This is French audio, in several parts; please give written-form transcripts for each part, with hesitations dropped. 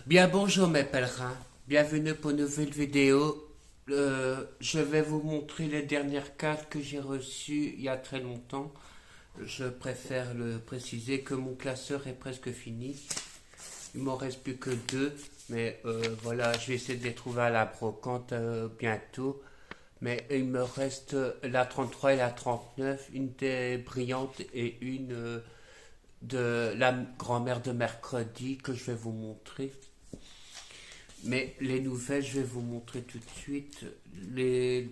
Bien bonjour mes pèlerins, bienvenue pour une nouvelle vidéo. Je vais vous montrer les dernières cartes que j'ai reçues il y a très longtemps. Je préfère le préciser que mon classeur est presque fini. Il m'en reste plus que deux, mais voilà, je vais essayer de les trouver à la brocante bientôt. Mais il me reste la 33 et la 39, une des brillantes et une de la grand-mère de mercredi que je vais vous montrer. Mais les nouvelles, je vais vous montrer tout de suite celles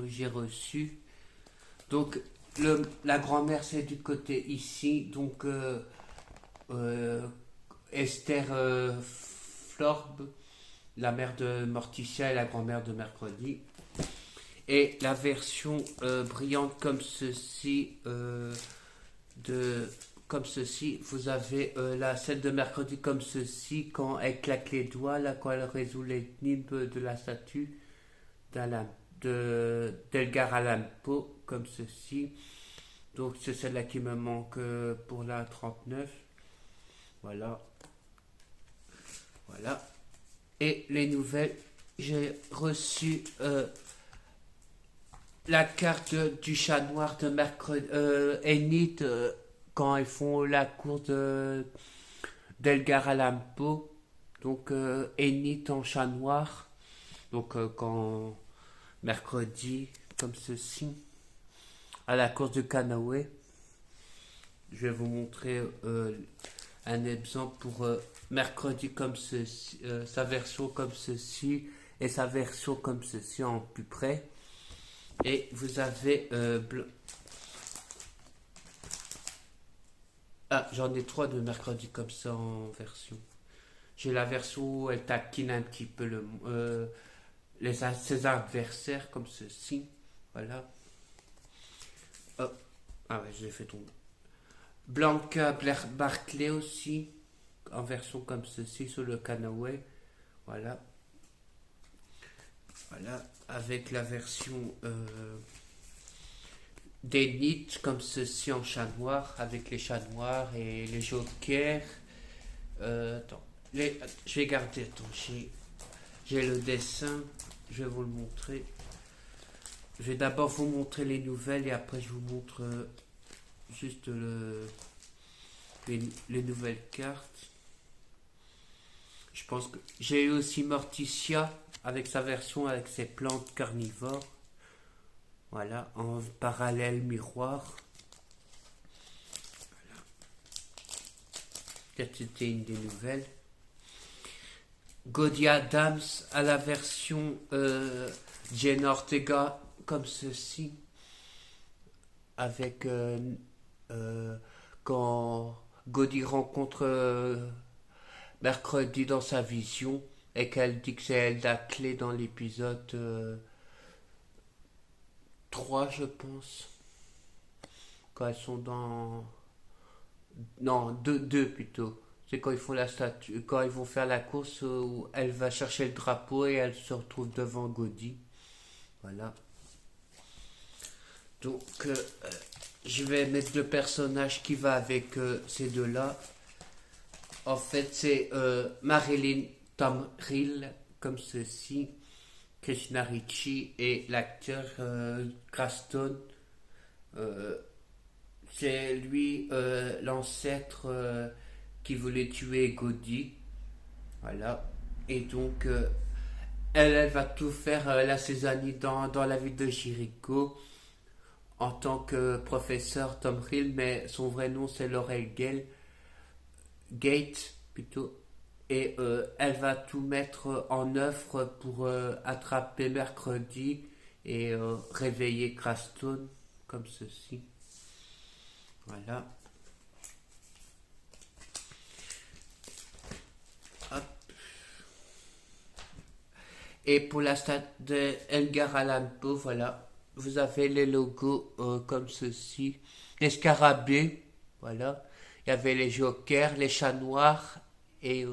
j'ai reçues. Donc, la grand-mère, c'est du côté ici. Donc, euh, Esther Florbe, la mère de Morticia et la grand-mère de mercredi. Et la version brillante comme ceci de comme ceci. Vous avez celle de mercredi comme ceci, quand elle claque les doigts, là, quand elle résout l'énigme de la statue d'Edgar Allan Poe, comme ceci. Donc c'est celle-là qui me manque pour la 39. Voilà, voilà. Et les nouvelles, j'ai reçu la carte du chat noir de mercredi, Enid, quand ils font la course d'Edgar Allan Poe. Donc, Enid en chat noir. Donc, quand mercredi, comme ceci, à la course du canoë, je vais vous montrer un exemple pour mercredi comme ceci, sa version comme ceci et sa version comme ceci en plus près. Et vous avez j'en ai trois de mercredi comme ça en version. J'ai la version où elle taquine un petit peu ses adversaires comme ceci. Voilà. Hop. Ah ouais, je l'ai fait tomber. Blanca Blair Barclay aussi, en version comme ceci sur le canoë. Voilà. Voilà. Avec la version d'Enid comme ceci en chat noir, avec les chats noirs et les jokers. Attends. Je vais garder. Attends, j'ai le dessin. Je vais vous le montrer. Je vais d'abord vous montrer les nouvelles et après je vous montre juste les nouvelles cartes. Je pense que j'ai eu aussi Morticia avec sa version avec ses plantes carnivores. Voilà, en parallèle miroir. Peut-être c'était une des nouvelles. Godia Adams à la version Jane Ortega comme ceci. Avec quand Gaudi rencontre mercredi dans sa vision et qu'elle dit que c'est elle la clé dans l'épisode 3 je pense, quand elles sont dans non 2 plutôt, c'est quand ils font la statue, quand ils vont faire la course où elle va chercher le drapeau et elle se retrouve devant Gaudi. Voilà. Donc je vais mettre le personnage qui va avec ces deux là. En fait, c'est Marilyn Tomrill, comme ceci, Krishna Ricci et l'acteur Cranston. Euh, c'est lui l'ancêtre qui voulait tuer Gaudi. Voilà. Et donc, elle va tout faire, la Cézanne, dans la ville de Jericho en tant que professeur Tom Hill, mais son vrai nom c'est Laurel Gate plutôt. Et elle va tout mettre en œuvre pour attraper mercredi et réveiller Craston comme ceci. Voilà. Hop. Et pour la stade de Edgar Allan Poe, voilà, vous avez les logos comme ceci. Les scarabées, voilà. Il y avait les jokers, les chats noirs et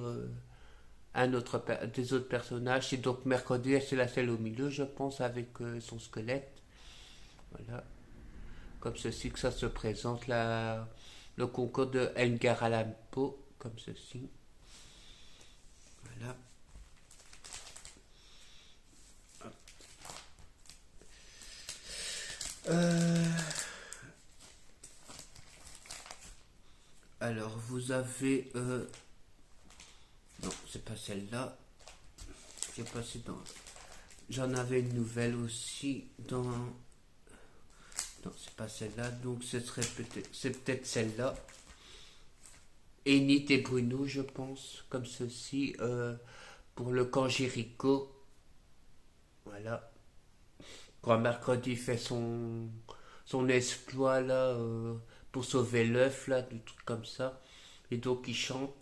des autres personnages. Et donc mercredi, c'est la celle au milieu, je pense, avec son squelette. Voilà. Comme ceci que ça se présente, le concours de Edgar Allan Poe, comme ceci. Voilà. Alors, vous avez... non, c'est pas celle-là. J'ai passé dans... J'en avais une nouvelle aussi dans... Non, c'est pas celle-là, donc ce serait peut-être... C'est peut-être celle-là. Enid et Bruno, je pense, comme ceci, pour le camp Jéricho. Voilà. Quand Mercredi fait son exploit, là, pour sauver l'œuf, là, des trucs comme ça. Et donc, il chante.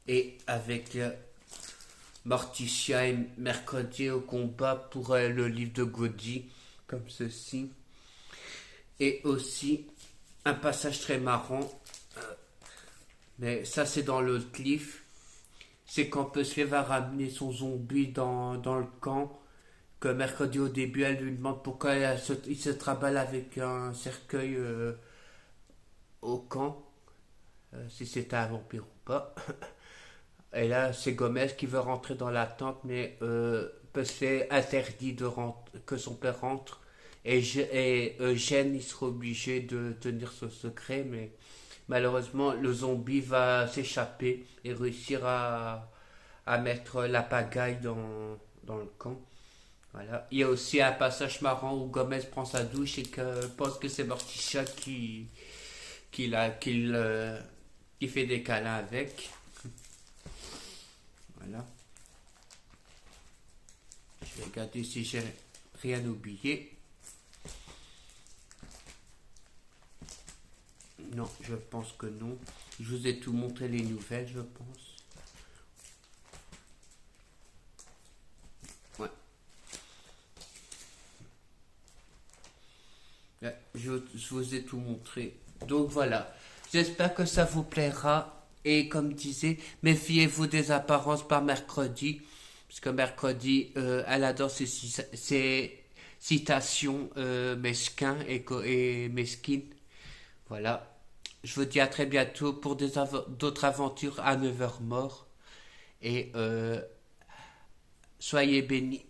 Et avec Morticia et Mercredi au combat pour le livre de Gaudi, comme ceci. Et aussi, un passage très marrant, mais ça c'est dans le livre, c'est quand Pusley va ramener son zombie dans le camp, que Mercredi au début elle lui demande pourquoi il se traballe avec un cercueil au camp, si c'était un vampire ou pas. Et là c'est Gomez qui veut rentrer dans la tente, mais Pusley interdit que son père rentre. Et Eugène, il sera obligé de tenir ce secret, mais malheureusement, le zombie va s'échapper et réussir à mettre la pagaille dans le camp. Voilà. Il y a aussi un passage marrant où Gomez prend sa douche et que pense que c'est Morticia qui fait des câlins avec. Voilà. Je vais regarder si j'ai rien oublié. Non, je pense que non. Je vous ai tout montré les nouvelles, je pense. Ouais. Ouais, je vous ai tout montré. Donc voilà. J'espère que ça vous plaira. Et comme disait, méfiez-vous des apparences par Mercredi. Parce que Mercredi, elle adore ses citations mesquins et mesquines. Voilà. Je vous dis à très bientôt pour d'autres aventures à 9h mort. Et soyez bénis.